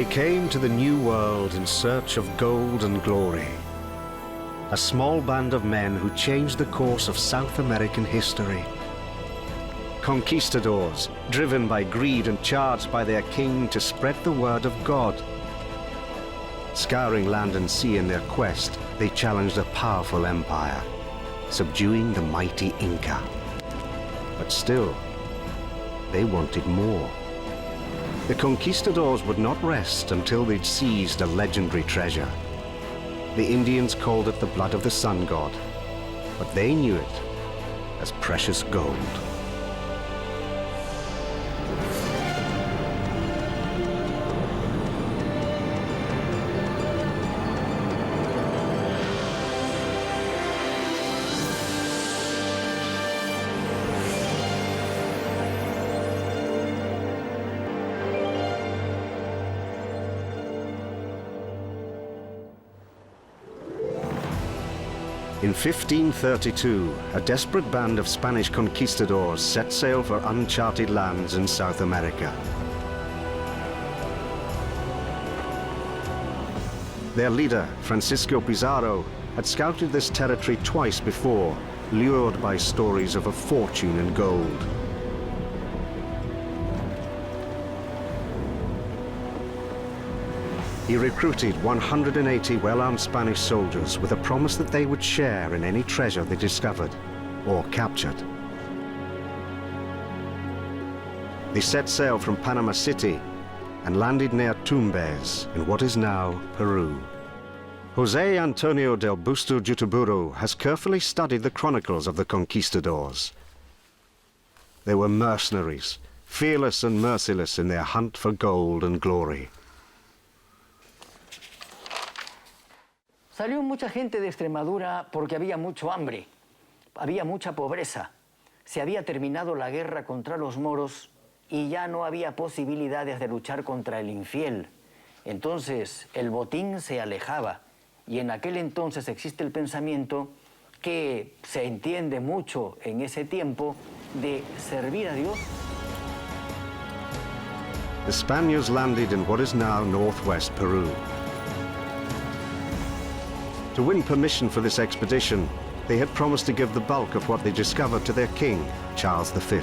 They came to the New World in search of gold and glory. A small band of men who changed the course of South American history. Conquistadors, driven by greed and charged by their king to spread the word of God. Scouring land and sea in their quest, they challenged a powerful empire, subduing the mighty Inca. But still, they wanted more. The conquistadors would not rest until they'd seized a legendary treasure. The Indians called it the blood of the sun god, but they knew it as precious gold. In 1532, a desperate band of Spanish conquistadors set sail for uncharted lands in South America. Their leader, Francisco Pizarro, had scouted this territory twice before, lured by stories of a fortune in gold. He recruited 180 well-armed Spanish soldiers with a promise that they would share in any treasure they discovered or captured. They set sail from Panama City and landed near Tumbes in what is now Peru. José Antonio del Busto Jutuburu has carefully studied the chronicles of the conquistadors. They were mercenaries, fearless and merciless in their hunt for gold and glory. Salió mucha gente de Extremadura porque había mucho hambre, había mucha pobreza. Se había terminado la guerra contra los moros y ya no había posibilidades de luchar contra el infiel. Entonces el botín se alejaba y en aquel entonces existe el pensamiento que se entiende mucho en ese tiempo de servir a Dios. The Spaniards landed in what is now northwest Peru. To win permission for this expedition, they had promised to give the bulk of what they discovered to their king, Charles V.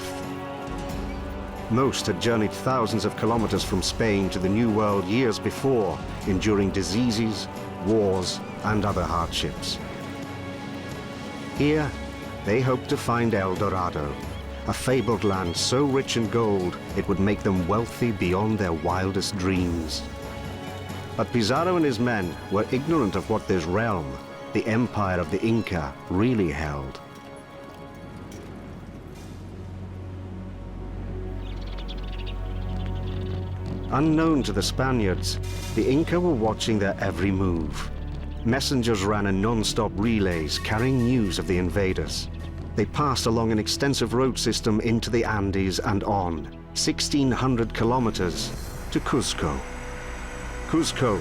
Most had journeyed thousands of kilometers from Spain to the New World years before, enduring diseases, wars, and other hardships. Here, they hoped to find El Dorado, a fabled land so rich in gold it would make them wealthy beyond their wildest dreams. But Pizarro and his men were ignorant of what this realm, the empire of the Inca, really held. Unknown to the Spaniards, the Inca were watching their every move. Messengers ran in non-stop relays carrying news of the invaders. They passed along an extensive road system into the Andes and on, 1,600 kilometers, to Cuzco. Cuzco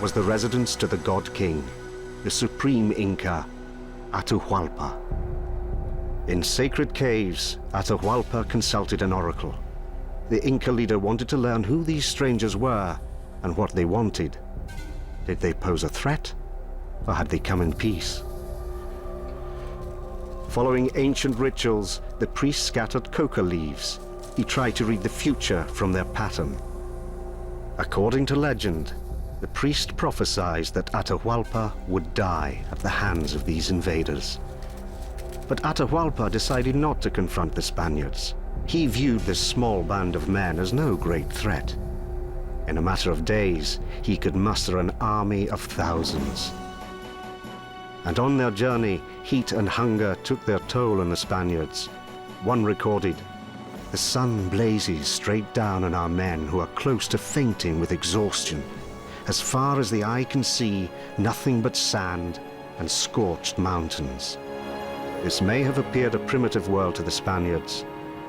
was the residence to the God King, the supreme Inca, Atahualpa. In sacred caves, Atahualpa consulted an oracle. The Inca leader wanted to learn who these strangers were and what they wanted. Did they pose a threat, or had they come in peace? Following ancient rituals, the priest scattered coca leaves. He tried to read the future from their pattern. According to legend, the priest prophesied that Atahualpa would die at the hands of these invaders. But Atahualpa decided not to confront the Spaniards. He viewed this small band of men as no great threat. In a matter of days, he could muster an army of thousands. And on their journey, heat and hunger took their toll on the Spaniards. One recorded, "The sun blazes straight down on our men who are close to fainting with exhaustion. As far as the eye can see, nothing but sand and scorched mountains." This may have appeared a primitive world to the Spaniards,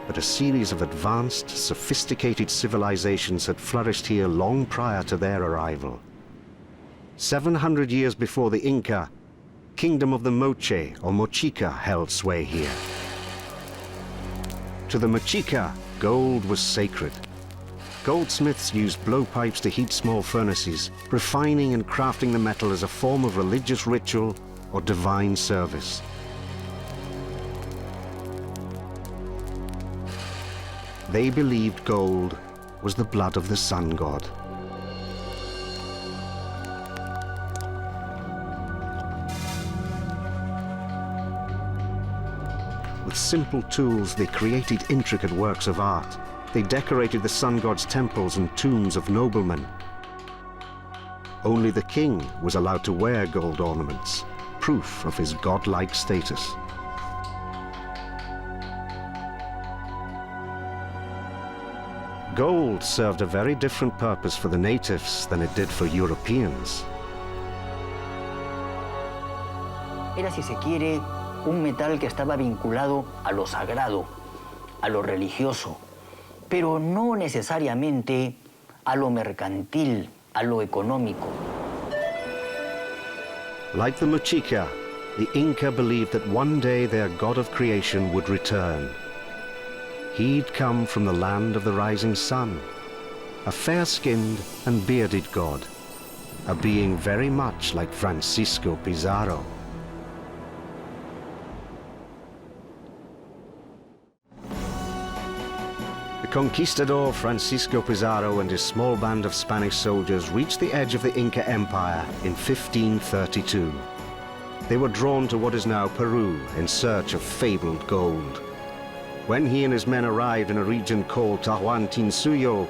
but a series of advanced, sophisticated civilizations had flourished here long prior to their arrival. 700 years before the Inca, Kingdom of the Moche or Mochica held sway here. To the Mochica, gold was sacred. Goldsmiths used blowpipes to heat small furnaces, refining and crafting the metal as a form of religious ritual or divine service. They believed gold was the blood of the sun god. With simple tools, they created intricate works of art. They decorated the sun god's temples and tombs of noblemen. Only the king was allowed to wear gold ornaments, proof of his godlike status. Gold served a very different purpose for the natives than it did for Europeans. Era, si se quiere, un metal que estaba vinculado a lo sagrado, a lo religioso, pero no necesariamente a lo mercantil, a lo económico. Like the Mochica, the Inca believed that one day their god of creation would return. He'd come from the land of the rising sun, a fair-skinned and bearded god, a being very much like Francisco Pizarro. The conquistador Francisco Pizarro and his small band of Spanish soldiers reached the edge of the Inca Empire in 1532. They were drawn to what is now Peru in search of fabled gold. When he and his men arrived in a region called Tahuantinsuyo,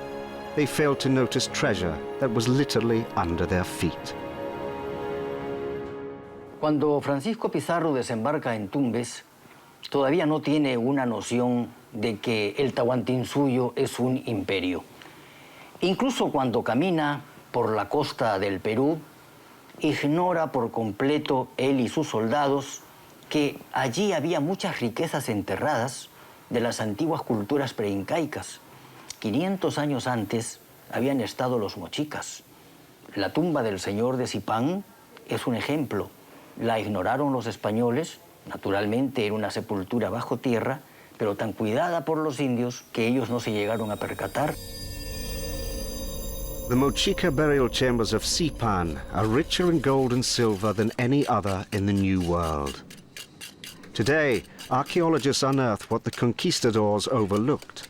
they failed to notice treasure that was literally under their feet. Cuando Francisco Pizarro desembarca en Tumbes, todavía no tiene una noción de que el Tahuantinsuyo es un imperio. Incluso cuando camina por la costa del Perú, ignora por completo él y sus soldados que allí había muchas riquezas enterradas de las antiguas culturas preincaicas. 500 años antes habían estado los mochicas. La tumba del señor de Zipán es un ejemplo. La ignoraron los españoles, naturalmente era una sepultura bajo tierra, pero tan cuidada por los indios que ellos no se llegaron a percatar. The Mochica burial chambers of Zipan are richer in gold and silver than any other in the New World. Today, archaeologists unearth what the conquistadors overlooked,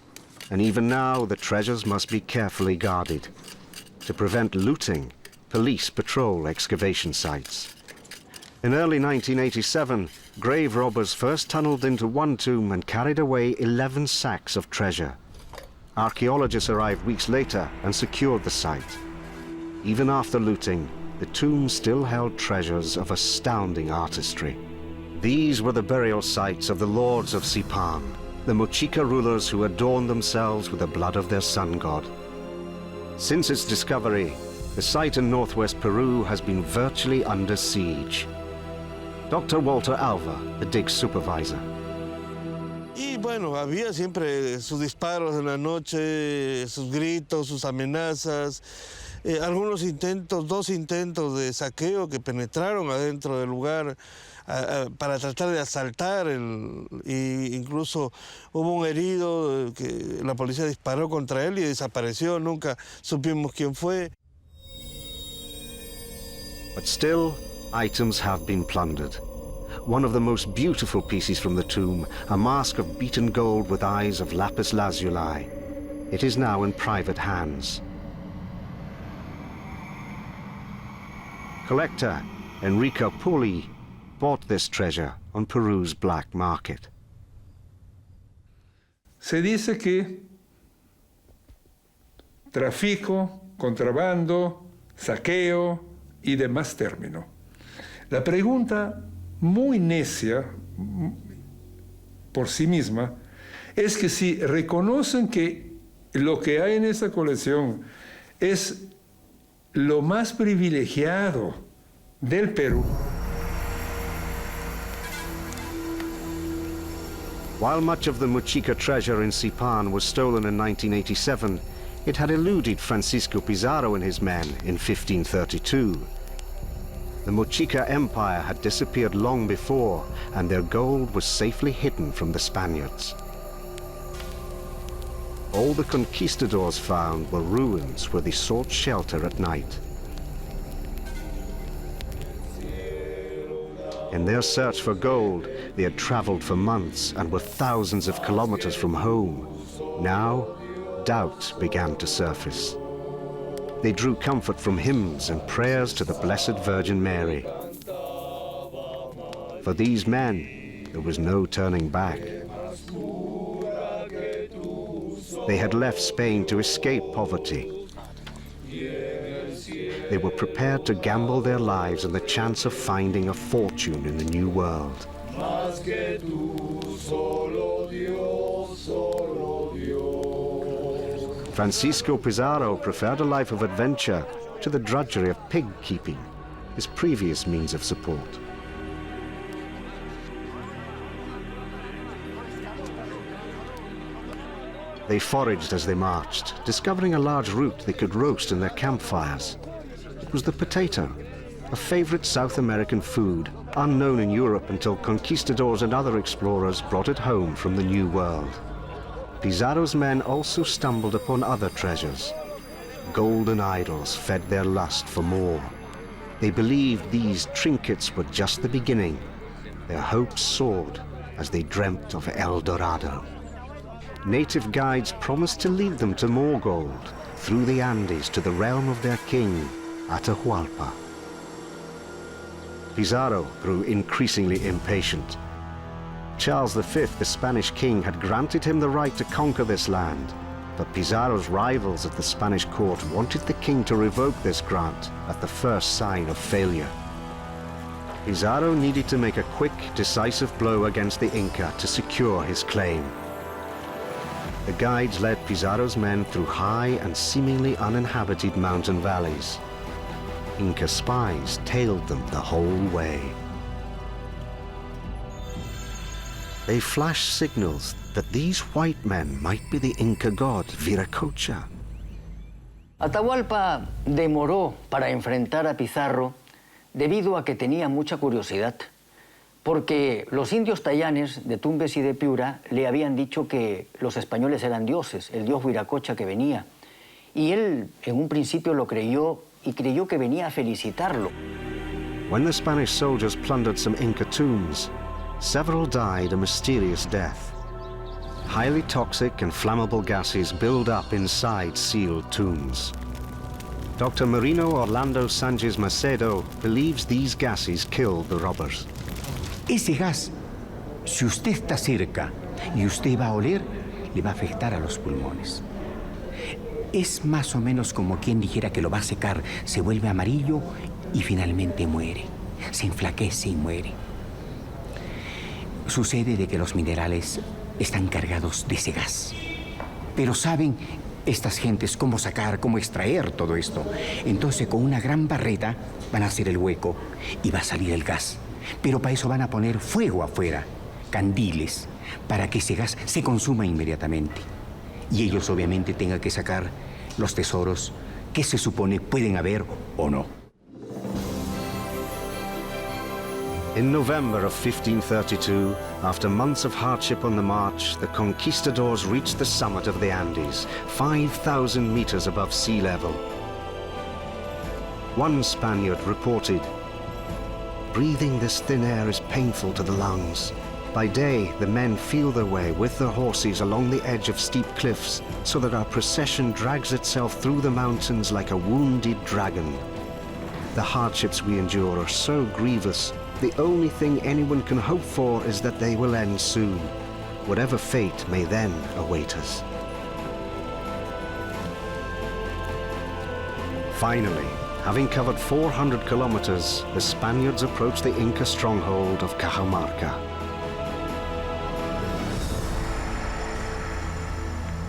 and even now the treasures must be carefully guarded. To prevent looting, police patrol excavation sites. In early 1987, grave robbers first tunneled into one tomb and carried away 11 sacks of treasure. Archaeologists arrived weeks later and secured the site. Even after looting, the tomb still held treasures of astounding artistry. These were the burial sites of the lords of Zipan, the Mochica rulers who adorned themselves with the blood of their sun god. Since its discovery, the site in northwest Peru has been virtually under siege. Dr. Walter Alva, the dig supervisor. Y bueno, había siempre sus disparos en la noche, sus gritos, sus amenazas, algunos intentos, 2 intentos de saqueo que penetraron adentro del lugar para tratar de asaltar, y incluso hubo un herido que la policía disparó contra él y desapareció, nunca supimos quién fue. But still, items have been plundered. One of the most beautiful pieces from the tomb, a mask of beaten gold with eyes of lapis lazuli. It is now in private hands. Collector Enrico Pulli bought this treasure on Peru's black market. Se dice que tráfico, contrabando, saqueo y demás términos. La pregunta muy necia por sí misma es que si reconocen que lo que hay en esta colección es lo más privilegiado del Perú. While much of the Mochica treasure in Zipan was stolen in 1987, it had eluded Francisco Pizarro and his men in 1532. The Mochica Empire had disappeared long before, and their gold was safely hidden from the Spaniards. all the conquistadors found were ruins where they sought shelter at night. In their search for gold, they had traveled for months and were thousands of kilometers from home. Now, doubt began to surface. They drew comfort from hymns and prayers to the Blessed Virgin Mary. For these men, there was no turning back. They had left Spain to escape poverty. They were prepared to gamble their lives on the chance of finding a fortune in the new world. Francisco Pizarro preferred a life of adventure to the drudgery of pig keeping, his previous means of support. They foraged as they marched, discovering a large root they could roast in their campfires. It was the potato, a favorite South American food, unknown in Europe until conquistadors and other explorers brought it home from the New World. Pizarro's men also stumbled upon other treasures. Golden idols fed their lust for more. They believed these trinkets were just the beginning. Their hopes soared as they dreamt of El Dorado. Native guides promised to lead them to more gold, through the Andes to the realm of their king, Atahualpa. Pizarro grew increasingly impatient. Charles V, the Spanish king, had granted him the right to conquer this land, but Pizarro's rivals at the Spanish court wanted the king to revoke this grant at the first sign of failure. Pizarro needed to make a quick, decisive blow against the Inca to secure his claim. The guides led Pizarro's men through high and seemingly uninhabited mountain valleys. Inca spies tailed them the whole way. They flashed signals that these white men might be the Inca god Viracocha. Atahualpa demoró para enfrentar a Pizarro debido a que tenía mucha curiosidad, porque los indios tayanes de Tumbes y de Piura le habían dicho que los españoles eran dioses, el dios Viracocha que venía. Y él en un principio lo creyó y creyó que venía a felicitarlo. When the Spanish soldiers plundered some Inca tombs, several died a mysterious death. Highly toxic and flammable gases build up inside sealed tombs. Dr. Marino Orlando Sanchez Macedo believes these gases killed the robbers. Ese gas, si usted está cerca y usted va a oler, le va a afectar a los pulmones. Es más o menos como quien dijera que lo va a secar, se vuelve amarillo y finalmente muere. Se enflaquece y muere. Sucede de que los minerales están cargados de ese gas. Pero saben estas gentes cómo sacar, cómo extraer todo esto. Entonces con una gran barreta van a hacer el hueco y va a salir el gas. Pero para eso van a poner fuego afuera, candiles, para que ese gas se consuma inmediatamente. Y ellos obviamente tengan que sacar los tesoros que se supone pueden haber o no. In November of 1532, after months of hardship on the march, the conquistadors reached the summit of the Andes, 5,000 meters above sea level. One Spaniard reported, "Breathing this thin air is painful to the lungs. By day, the men feel their way with their horses along the edge of steep cliffs, so that our procession drags itself through the mountains like a wounded dragon. The hardships we endure are so grievous, the only thing anyone can hope for is that they will end soon, whatever fate may then await us." Finally, having covered 400 kilometers, the Spaniards approached the Inca stronghold of Cajamarca.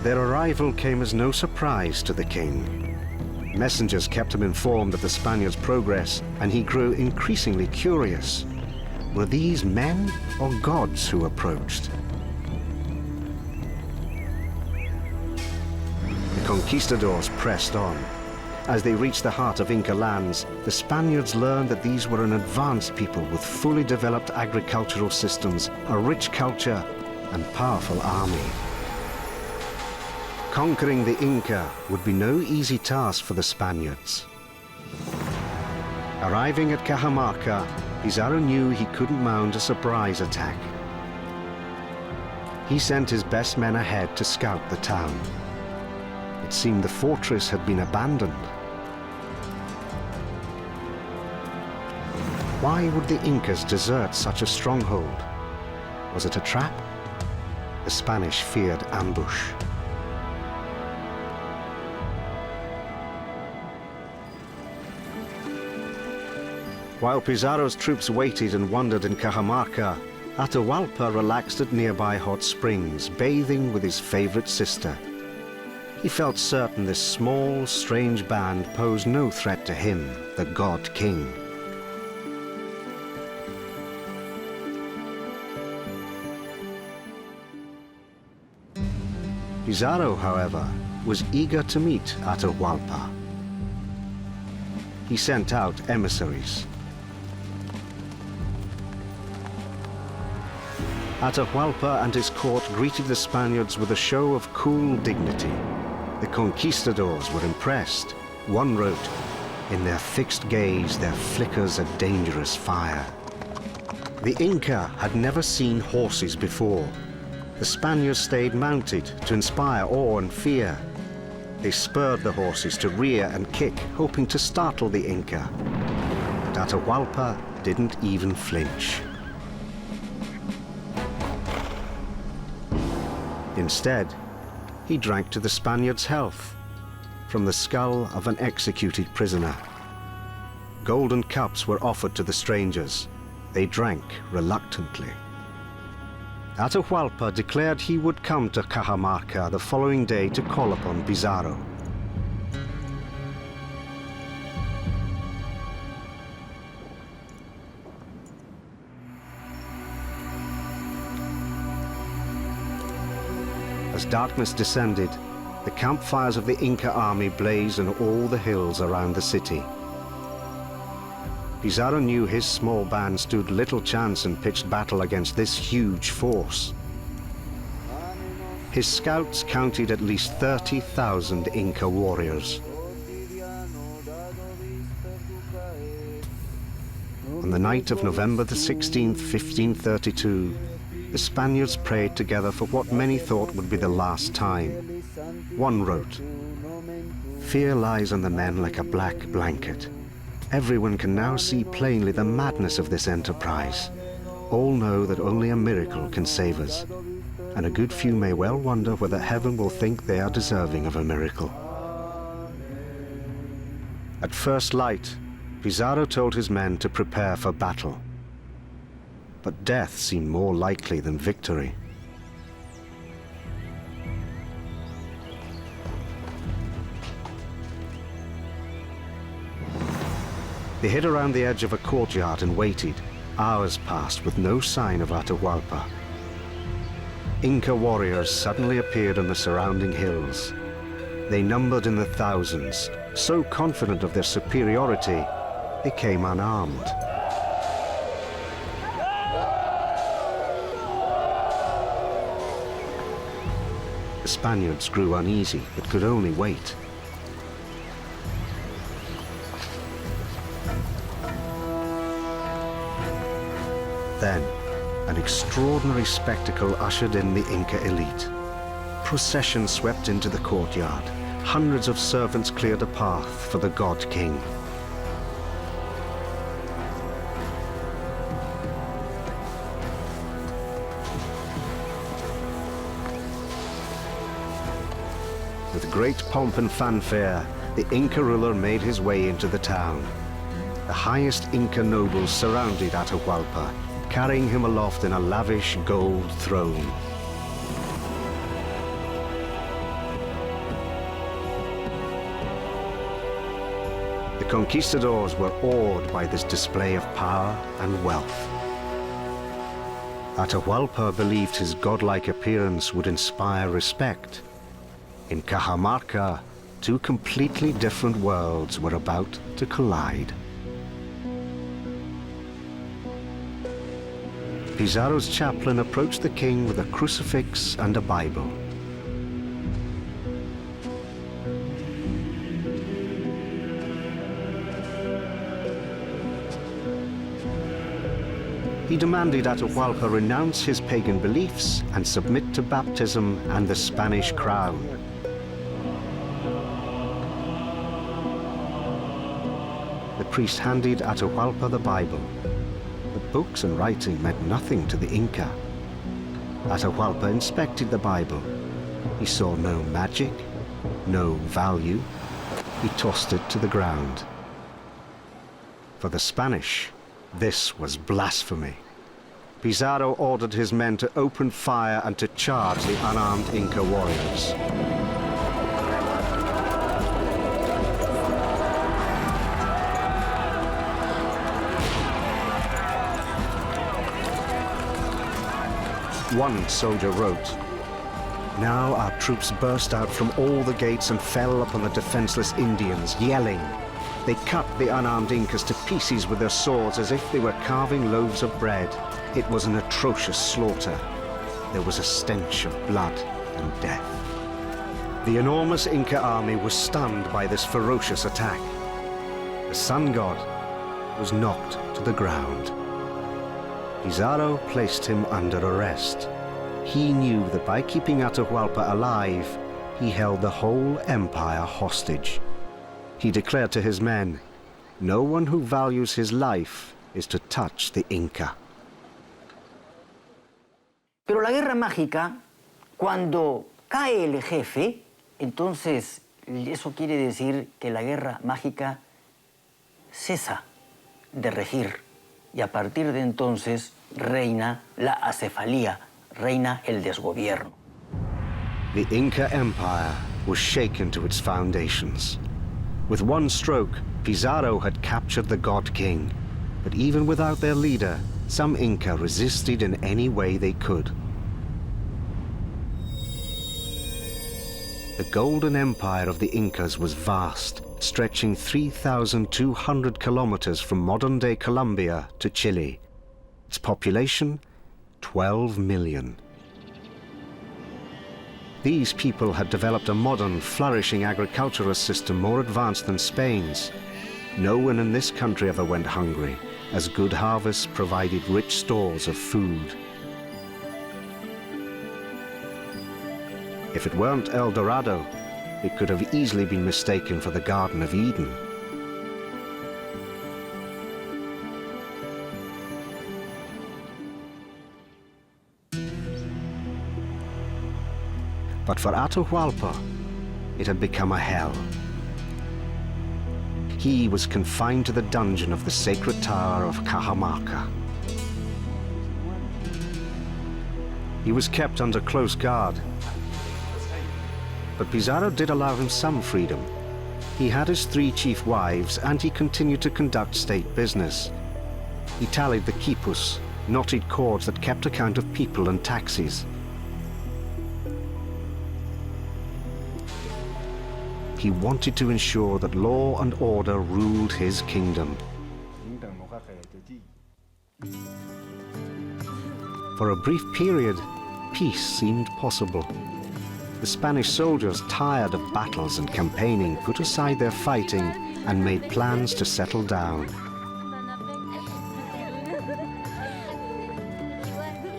Their arrival came as no surprise to the king. Messengers kept him informed of the Spaniards' progress, and he grew increasingly curious. Were these men or gods who approached? The conquistadors pressed on. As they reached the heart of Inca lands, the Spaniards learned that these were an advanced people with fully developed agricultural systems, a rich culture, and powerful army. Conquering the Inca would be no easy task for the Spaniards. Arriving at Cajamarca, Pizarro knew he couldn't mount a surprise attack. He sent his best men ahead to scout the town. It seemed the fortress had been abandoned. Why would the Incas desert such a stronghold? Was it a trap? The Spanish feared ambush. While Pizarro's troops waited and wondered in Cajamarca, Atahualpa relaxed at nearby hot springs, bathing with his favorite sister. He felt certain this small, strange band posed no threat to him, the God King. Pizarro, however, was eager to meet Atahualpa. He sent out emissaries. Atahualpa and his court greeted the Spaniards with a show of cool dignity. The conquistadors were impressed. One wrote, "In their fixed gaze there flickers a dangerous fire." The Inca had never seen horses before. The Spaniards stayed mounted to inspire awe and fear. They spurred the horses to rear and kick, hoping to startle the Inca. But Atahualpa didn't even flinch. Instead, he drank to the Spaniards' health from the skull of an executed prisoner. Golden cups were offered to the strangers. They drank reluctantly. Atahualpa declared he would come to Cajamarca the following day to call upon Pizarro. As darkness descended, the campfires of the Inca army blazed on all the hills around the city. Pizarro knew his small band stood little chance in pitched battle against this huge force. His scouts counted at least 30,000 Inca warriors. On the night of November the 16th, 1532, the Spaniards prayed together for what many thought would be the last time. One wrote, "Fear lies on the men like a black blanket. Everyone can now see plainly the madness of this enterprise. All know that only a miracle can save us, and a good few may well wonder whether heaven will think they are deserving of a miracle." At first light, Pizarro told his men to prepare for battle. But death seemed more likely than victory. They hid around the edge of a courtyard and waited. Hours passed with no sign of Atahualpa. Inca warriors suddenly appeared on the surrounding hills. They numbered in the thousands. So confident of their superiority, they came unarmed. The Spaniards grew uneasy, but could only wait. Then, an extraordinary spectacle ushered in the Inca elite. Procession swept into the courtyard. Hundreds of servants cleared a path for the God King. With great pomp and fanfare, the Inca ruler made his way into the town. The highest Inca nobles surrounded Atahualpa, carrying him aloft in a lavish gold throne. The conquistadors were awed by this display of power and wealth. Atahualpa believed his godlike appearance would inspire respect. In Cajamarca, two completely different worlds were about to collide. Pizarro's chaplain approached the king with a crucifix and a Bible. He demanded Atahualpa renounce his pagan beliefs and submit to baptism and the Spanish crown. The priest handed Atahualpa the Bible. But books and writing meant nothing to the Inca. Atahualpa inspected the Bible. He saw no magic, no value. He tossed it to the ground. For the Spanish, this was blasphemy. Pizarro ordered his men to open fire and to charge the unarmed Inca warriors. One soldier wrote, "Now our troops burst out from all the gates and fell upon the defenseless Indians, yelling. They cut the unarmed Incas to pieces with their swords as if they were carving loaves of bread. It was an atrocious slaughter. There was a stench of blood and death." The enormous Inca army was stunned by this ferocious attack. The sun god was knocked to the ground. Pizarro placed him under arrest. He knew that by keeping Atahualpa alive, he held the whole empire hostage. He declared to his men, "No one who values his life is to touch the Inca." Pero la guerra mágica, cuando cae el jefe, entonces eso quiere decir que la guerra mágica cesa de regir. Y a partir de entonces reina la acefalía, reina el desgobierno. The Inca Empire was shaken to its foundations. With one stroke, Pizarro had captured the God King. But even without their leader, some Inca resisted in any way they could. The golden empire of the Incas was vast, stretching 3,200 kilometers from modern-day Colombia to Chile. Its population, 12 million. These people had developed a modern, flourishing agricultural system more advanced than Spain's. No one in this country ever went hungry, as good harvests provided rich stores of food. If it weren't El Dorado, it could have easily been mistaken for the Garden of Eden. But for Atahualpa, it had become a hell. He was confined to the dungeon of the sacred tower of Cajamarca. He was kept under close guard. But Pizarro did allow him some freedom. He had his 3 chief wives, and he continued to conduct state business. He tallied the quipus, knotted cords that kept account of people and taxes. He wanted to ensure that law and order ruled his kingdom. For a brief period, peace seemed possible. The Spanish soldiers, tired of battles and campaigning, put aside their fighting and made plans to settle down.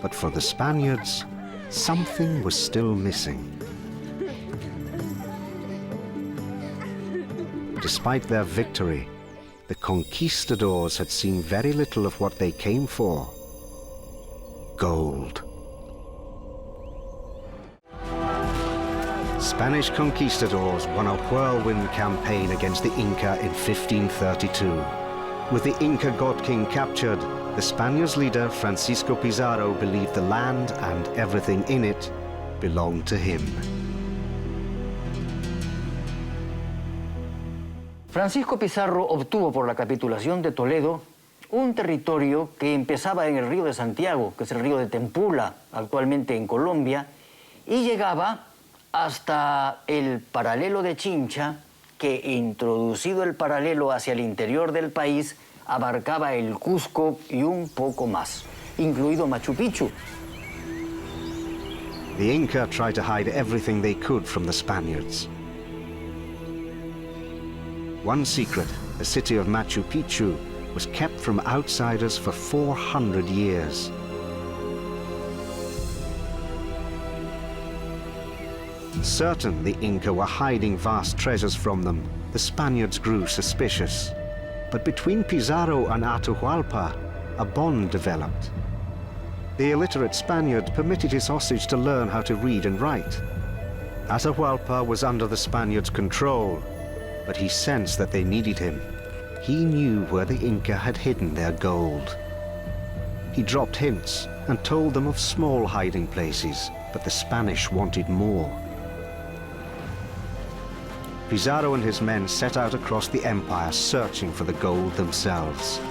But for the Spaniards, something was still missing. Despite their victory, the conquistadors had seen very little of what they came for: gold. Spanish conquistadors won a whirlwind campaign against the Inca in 1532. With the Inca God King captured, the Spaniards' leader Francisco Pizarro believed the land and everything in it belonged to him. Francisco Pizarro obtuvo por la capitulación de Toledo un territorio que empezaba en el río de Santiago, que es el río de Tempula, actualmente en Colombia, y llegaba hasta el paralelo de Chincha, que introducido el paralelo hacia el interior del país, abarcaba el Cusco y un poco más, incluido Machu Picchu. The Inca tried to hide everything they could from the Spaniards. One secret, the city of Machu Picchu, was kept from outsiders for 400 years. Certain the Inca were hiding vast treasures from them, the Spaniards grew suspicious. But between Pizarro and Atahualpa, a bond developed. The illiterate Spaniard permitted his hostage to learn how to read and write. Atahualpa was under the Spaniards' control, but he sensed that they needed him. He knew where the Inca had hidden their gold. He dropped hints and told them of small hiding places, but the Spanish wanted more. Pizarro and his men set out across the empire searching for the gold themselves.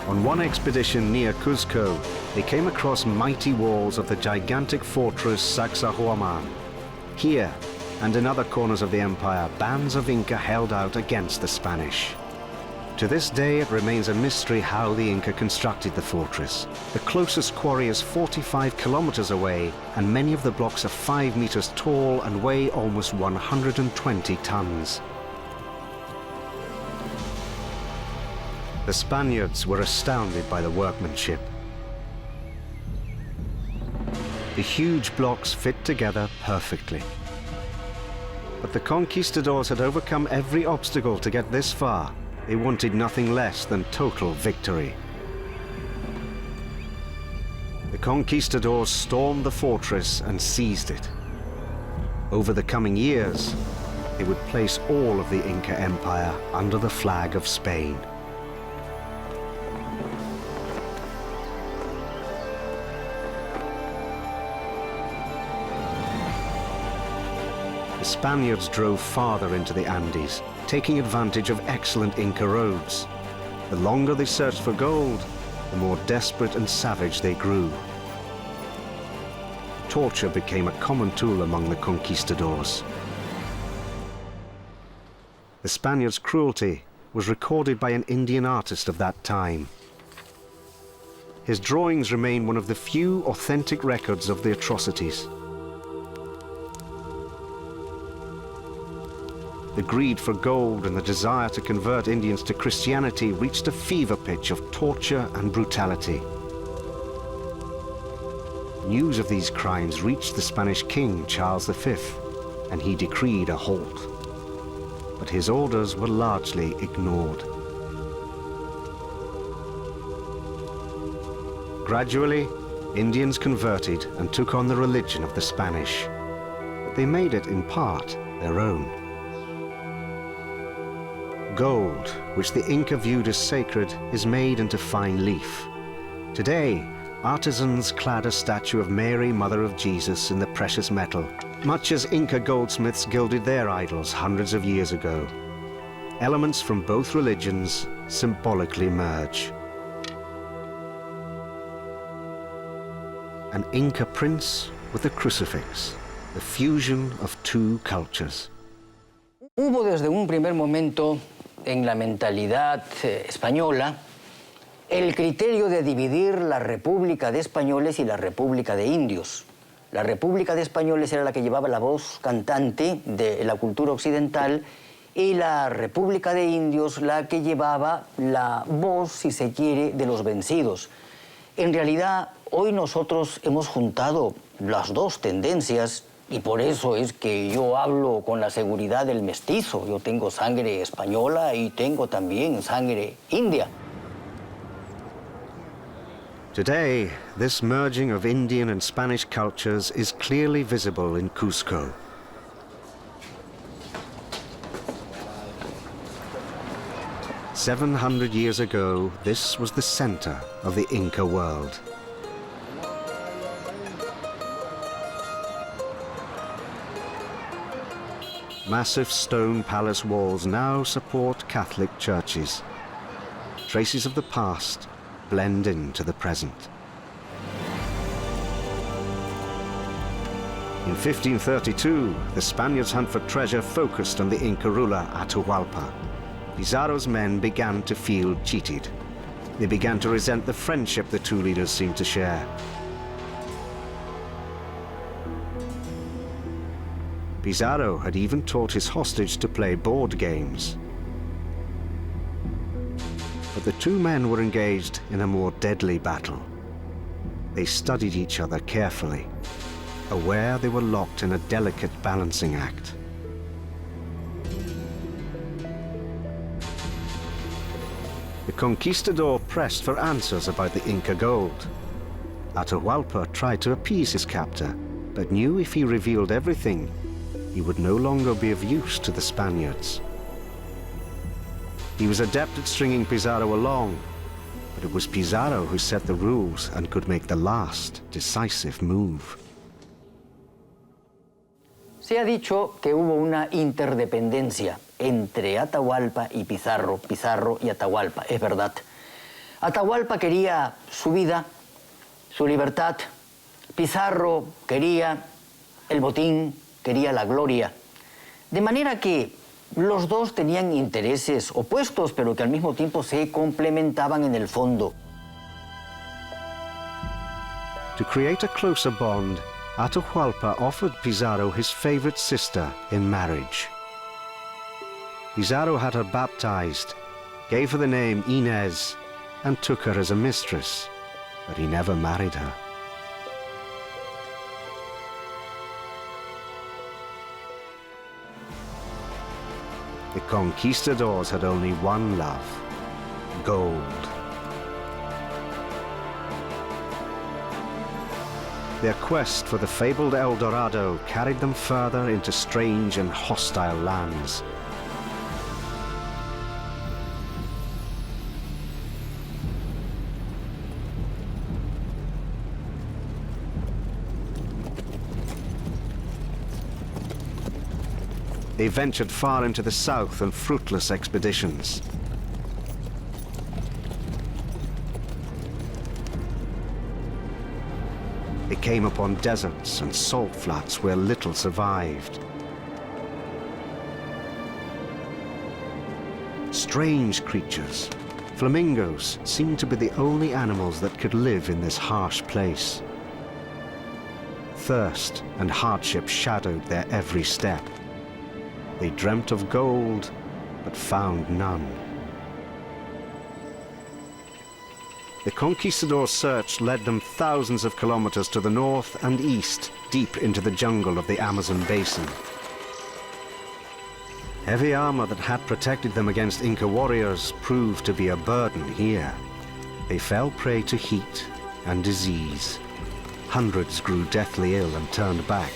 On one expedition near Cuzco, they came across mighty walls of the gigantic fortress Sacsayhuaman. Here, and in other corners of the empire, bands of Inca held out against the Spanish. To this day, it remains a mystery how the Inca constructed the fortress. The closest quarry is 45 kilometers away, and many of the blocks are 5 meters tall and weigh almost 120 tons. The Spaniards were astounded by the workmanship. The huge blocks fit together perfectly. But the conquistadors had overcome every obstacle to get this far. They wanted nothing less than total victory. The conquistadors stormed the fortress and seized it. Over the coming years, they would place all of the Inca Empire under the flag of Spain. The Spaniards drove farther into the Andes, taking advantage of excellent Inca roads. The longer they searched for gold, the more desperate and savage they grew. Torture became a common tool among the conquistadors. The Spaniards' cruelty was recorded by an Indian artist of that time. His drawings remain one of the few authentic records of the atrocities. The greed for gold and the desire to convert Indians to Christianity reached a fever pitch of torture and brutality. News of these crimes reached the Spanish king, Charles V, and he decreed a halt. But his orders were largely ignored. Gradually, Indians converted and took on the religion of the Spanish. But they made it, in part, their own. Gold, which the Inca viewed as sacred, is made into fine leaf. Today, artisans clad a statue of Mary, Mother of Jesus, in the precious metal, much as Inca goldsmiths gilded their idols hundreds of years ago. Elements from both religions symbolically merge. An Inca prince with a crucifix, the fusion of two cultures. Hubo desde un primer momento en la mentalidad española el criterio de dividir la República de Españoles y la República de Indios. La República de Españoles era la que llevaba la voz cantante de la cultura occidental y la República de Indios la que llevaba la voz, si se quiere, de los vencidos. En realidad, hoy nosotros hemos juntado las dos tendencias. Y por eso es que yo hablo con la seguridad del mestizo. Yo tengo sangre española y tengo también sangre india. Today, this merging of Indian and Spanish cultures is clearly visible in Cuzco. "700 years ago, this was the center of the Inca world. Massive stone palace walls now support Catholic churches. Traces of the past blend into the present. In 1532, the Spaniards' hunt for treasure focused on the Inca ruler Atahualpa. Pizarro's men began to feel cheated. They began to resent the friendship the two leaders seemed to share. Pizarro had even taught his hostage to play board games. But the two men were engaged in a more deadly battle. They studied each other carefully, aware they were locked in a delicate balancing act. The conquistador pressed for answers about the Inca gold. Atahualpa tried to appease his captor, but knew if he revealed everything, he would no longer be of use to the Spaniards. He was adept at stringing Pizarro along, but it was Pizarro who set the rules and could make the last decisive move. Se ha dicho que hubo una interdependencia entre Atahualpa y Pizarro, Pizarro y Atahualpa, es verdad. Atahualpa quería su vida, su libertad. Pizarro quería el botín, quería la gloria. De manera que los dos tenían intereses opuestos, pero que al mismo tiempo se complementaban en el fondo. To create a closer bond, Atahualpa offered Pizarro his favorite sister in marriage. Pizarro had her baptized, gave her the name Inez, and took her as a mistress, but he never married her. The conquistadors had only one love: gold. Their quest for the fabled El Dorado carried them further into strange and hostile lands. They ventured far into the south on fruitless expeditions. They came upon deserts and salt flats where little survived. Strange creatures, flamingos, seemed to be the only animals that could live in this harsh place. Thirst and hardship shadowed their every step. They dreamt of gold, but found none. The conquistadors' search led them thousands of kilometers to the north and east, deep into the jungle of the Amazon basin. Heavy armor that had protected them against Inca warriors proved to be a burden here. They fell prey to heat and disease. Hundreds grew deathly ill and turned back,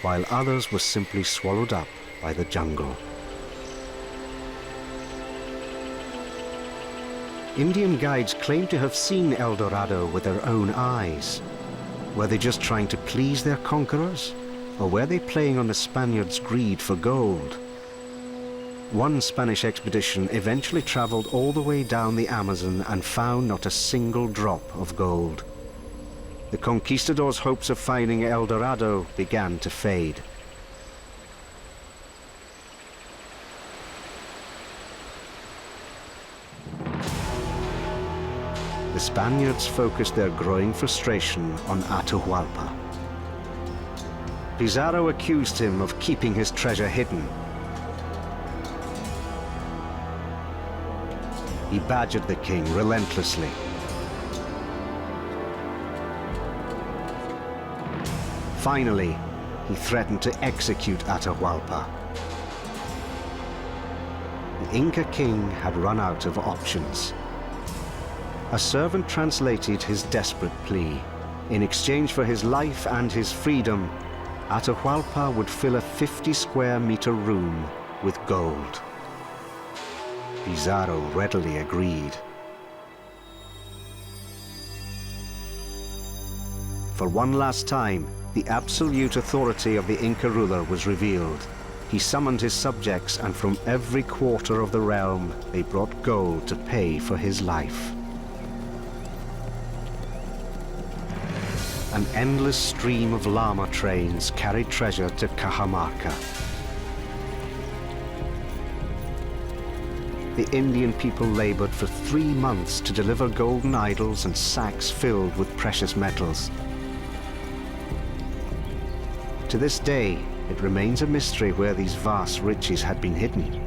while others were simply swallowed up by the jungle. Indian guides claim to have seen El Dorado with their own eyes. Were they just trying to please their conquerors, or were they playing on the Spaniards' greed for gold? One Spanish expedition eventually traveled all the way down the Amazon and found not a single drop of gold. The conquistadors' hopes of finding El Dorado began to fade. The Spaniards focused their growing frustration on Atahualpa. Pizarro accused him of keeping his treasure hidden. He badgered the king relentlessly. Finally, he threatened to execute Atahualpa. The Inca king had run out of options. A servant translated his desperate plea. In exchange for his life and his freedom, Atahualpa would fill a 50-square-meter room with gold. Pizarro readily agreed. For one last time, the absolute authority of the Inca ruler was revealed. He summoned his subjects, and from every quarter of the realm, they brought gold to pay for his life. An endless stream of llama trains carried treasure to Cajamarca. The Indian people labored for 3 months to deliver golden idols and sacks filled with precious metals. To this day, it remains a mystery where these vast riches had been hidden.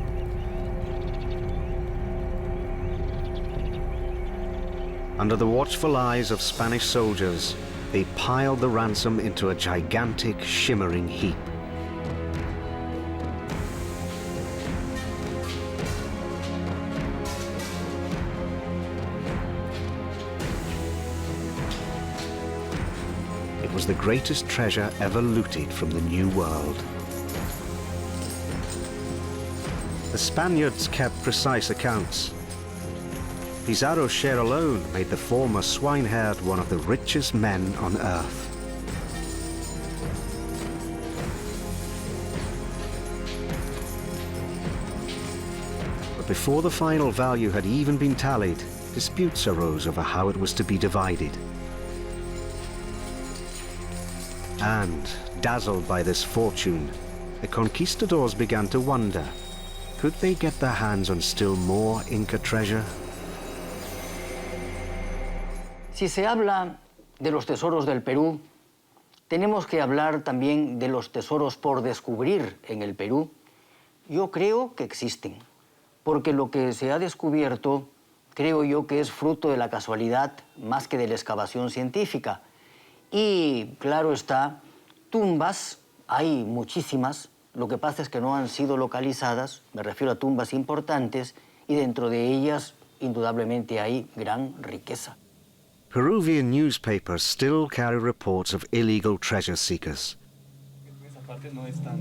Under the watchful eyes of Spanish soldiers, they piled the ransom into a gigantic, shimmering heap. It was the greatest treasure ever looted from the New World. The Spaniards kept precise accounts. Pizarro's share alone made the former swineherd one of the richest men on earth. But before the final value had even been tallied, disputes arose over how it was to be divided. And, dazzled by this fortune, the conquistadors began to wonder, could they get their hands on still more Inca treasure? Si se habla de los tesoros del Perú, tenemos que hablar también de los tesoros por descubrir en el Perú. Yo creo que existen, porque lo que se ha descubierto creo yo que es fruto de la casualidad más que de la excavación científica. Y claro está, tumbas, hay muchísimas, lo que pasa es que no han sido localizadas, me refiero a tumbas importantes, y dentro de ellas indudablemente hay gran riqueza. Peruvian newspapers still carry reports of illegal treasure seekers. Esa parte no es tan...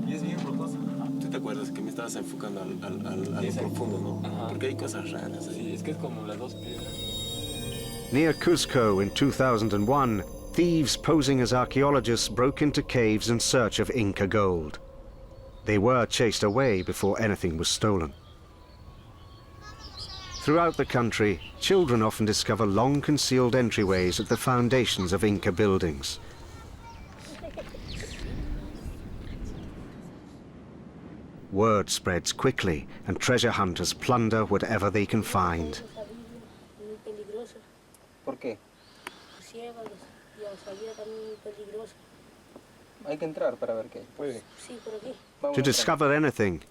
Y es bien rocosa. ¿Tú te acuerdas que me estabas enfocando a lo profundo, no? Ajá. Porque hay cosas raras. Sí, es que es como las dos piedras. Near Cuzco in 2001, thieves posing as archaeologists broke into caves in search of Inca gold. They were chased away before anything was stolen. Throughout the country, children often discover long-concealed entryways at the foundations of Inca buildings. Word spreads quickly, and treasure hunters plunder whatever they can find. ¿Por qué? Hay que entrar para ver qué. Puede. To discover anything,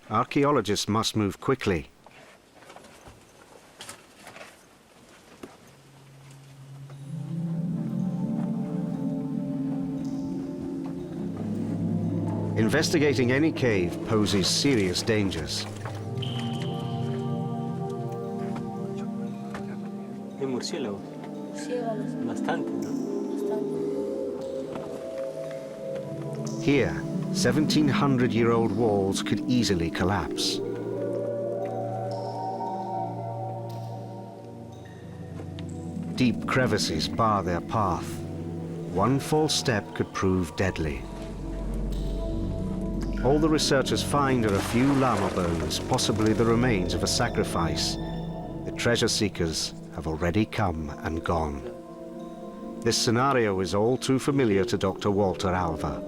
archaeologists must move quickly. Investigating any cave poses serious dangers. Hay murciélagos. Bastante, ¿no? Here, 1,700-year-old walls could easily collapse. Deep crevices bar their path. One false step could prove deadly. All the researchers find are a few llama bones, possibly the remains of a sacrifice. The treasure seekers have already come and gone. This scenario is all too familiar to Dr. Walter Alva.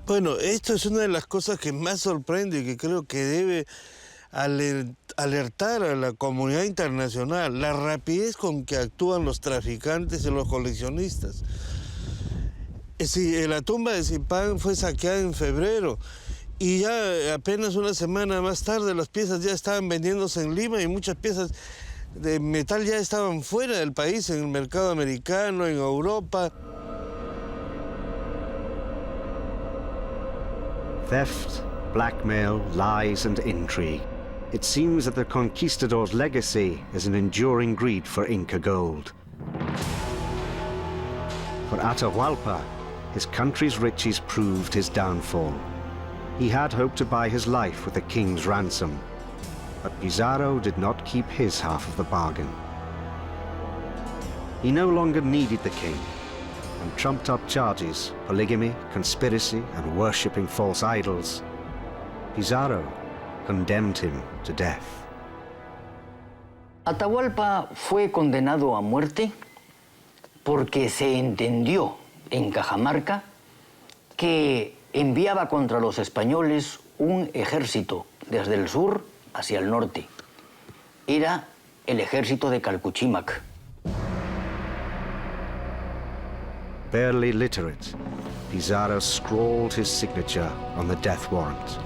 Bueno, esto es una de las cosas que más sorprende y que creo que debe alertar a la comunidad internacional, la rapidez con que actúan los traficantes y los coleccionistas. Sí, la tumba de Zipán fue saqueada en febrero y ya apenas una semana más tarde las piezas ya estaban vendiéndose en Lima y muchas piezas de metal ya estaban fuera del país, en el mercado americano, en Europa. Theft, blackmail, lies and intrigue. It seems that the conquistador's legacy is an enduring greed for Inca gold. For Atahualpa, his country's riches proved his downfall. He had hoped to buy his life with the king's ransom, but Pizarro did not keep his half of the bargain. He no longer needed the king, and trumped up charges, polygamy, conspiracy, and worshipping false idols. Pizarro condemned him to death. Atahualpa fue condenado a muerte porque se entendió en Cajamarca que enviaba contra los españoles un ejército desde el sur hacia el norte. Era el ejército de Calcuchímac. Barely literate, Pizarro scrawled his signature on the death warrant.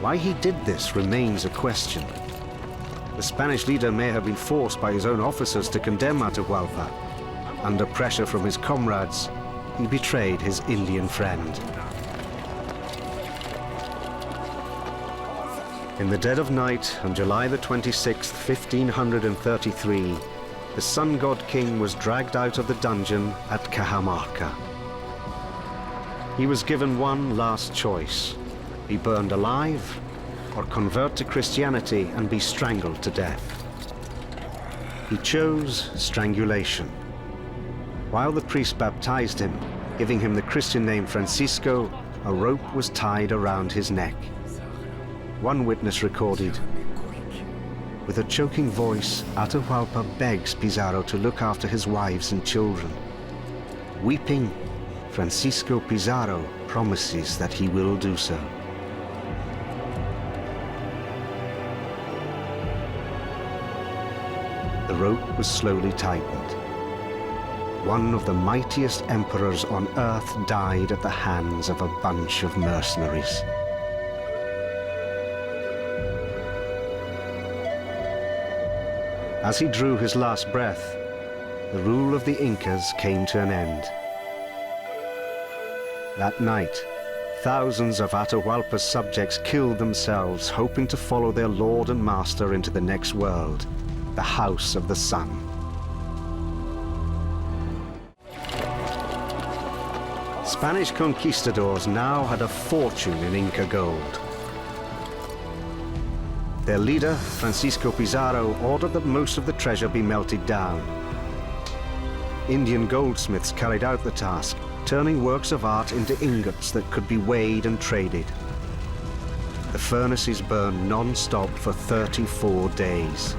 Why he did this remains a question. The Spanish leader may have been forced by his own officers to condemn Atahualpa. Under pressure from his comrades, he betrayed his Indian friend. In the dead of night, on July the 26th, 1533, the sun god king was dragged out of the dungeon at Cajamarca. He was given one last choice: be burned alive or convert to Christianity and be strangled to death. He chose strangulation. While the priest baptized him, giving him the Christian name Francisco, a rope was tied around his neck. One witness recorded, "With a choking voice, Atahualpa begs Pizarro to look after his wives and children. Weeping, Francisco Pizarro promises that he will do so." The rope was slowly tightened. One of the mightiest emperors on earth died at the hands of a bunch of mercenaries. As he drew his last breath, the rule of the Incas came to an end. That night, thousands of Atahualpa's subjects killed themselves, hoping to follow their lord and master into the next world, the House of the Sun. Spanish conquistadors now had a fortune in Inca gold. Their leader, Francisco Pizarro, ordered that most of the treasure be melted down. Indian goldsmiths carried out the task, turning works of art into ingots that could be weighed and traded. The furnaces burned non-stop for 34 days.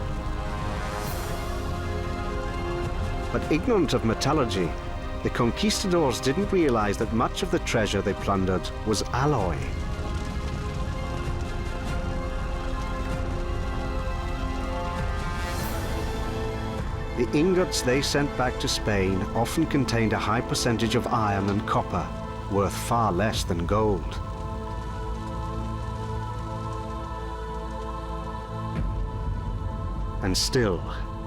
But ignorant of metallurgy, the conquistadors didn't realize that much of the treasure they plundered was alloy. The ingots they sent back to Spain often contained a high percentage of iron and copper, worth far less than gold. And still,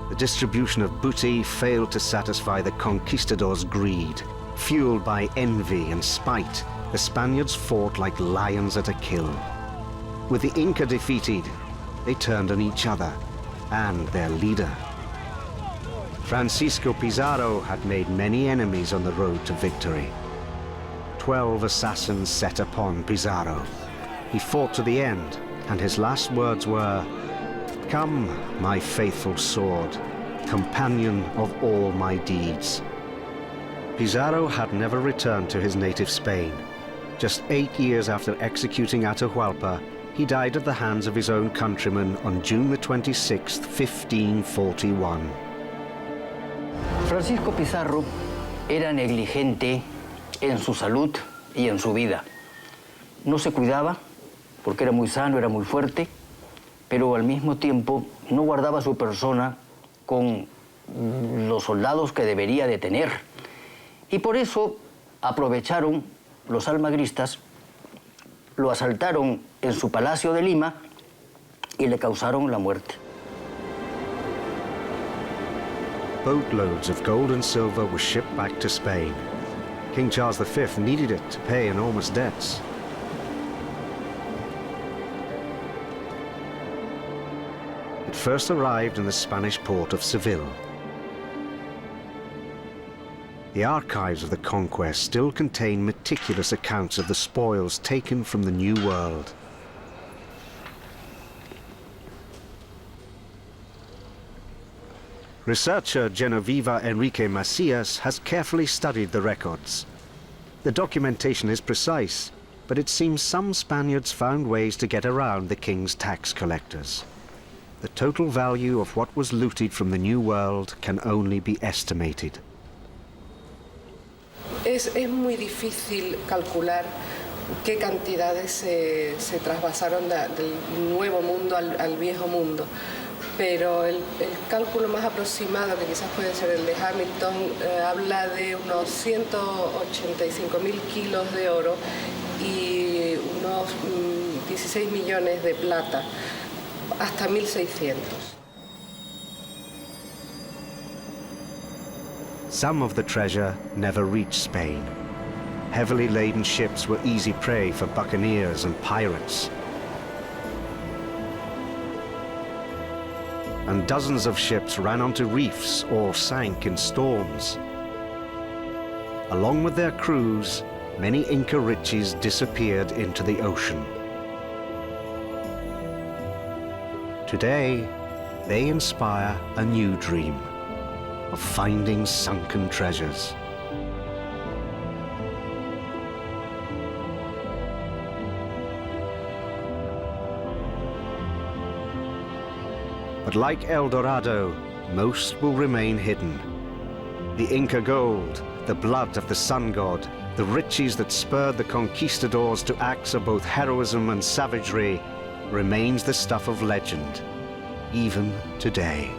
the distribution of booty failed to satisfy the conquistadors' greed. Fueled by envy and spite, the Spaniards fought like lions at a kill. With the Inca defeated, they turned on each other and their leader. Francisco Pizarro had made many enemies on the road to victory. 12 assassins set upon Pizarro. He fought to the end, and his last words were, "Come, my faithful sword, companion of all my deeds." Pizarro had never returned to his native Spain. Just 8 years after executing Atahualpa, he died at the hands of his own countrymen on June the 26th, 1541. Francisco Pizarro era negligente en su salud y en su vida. No se cuidaba porque era muy sano, era muy fuerte, pero al mismo tiempo no guardaba su persona con los soldados que debería de tener. Y por eso aprovecharon los almagristas, lo asaltaron en su palacio de Lima y le causaron la muerte. Boatloads of gold and silver were shipped back to Spain. King Charles V needed it to pay enormous debts. It first arrived in the Spanish port of Seville. The archives of the Conquest still contain meticulous accounts of the spoils taken from the New World. Researcher Genoveva Enrique Macias has carefully studied the records. The documentation is precise, but it seems some Spaniards found ways to get around the king's tax collectors. The total value of what was looted from the New World can only be estimated. Es muy difícil calcular qué cantidades se trasvasaron del nuevo mundo al viejo mundo. Pero el cálculo más aproximado, que quizás puede ser el de Hamilton, habla de unos 185.000 kilos de oro y unos 16 millones de plata, hasta 1.600. Some of the treasure never reached Spain. Heavily laden ships were easy prey for buccaneers and pirates. And dozens of ships ran onto reefs or sank in storms. Along with their crews, many Inca riches disappeared into the ocean. Today, they inspire a new dream of finding sunken treasures. But like El Dorado, most will remain hidden. The Inca gold, the blood of the sun god, the riches that spurred the conquistadors to acts of both heroism and savagery, remains the stuff of legend, even today.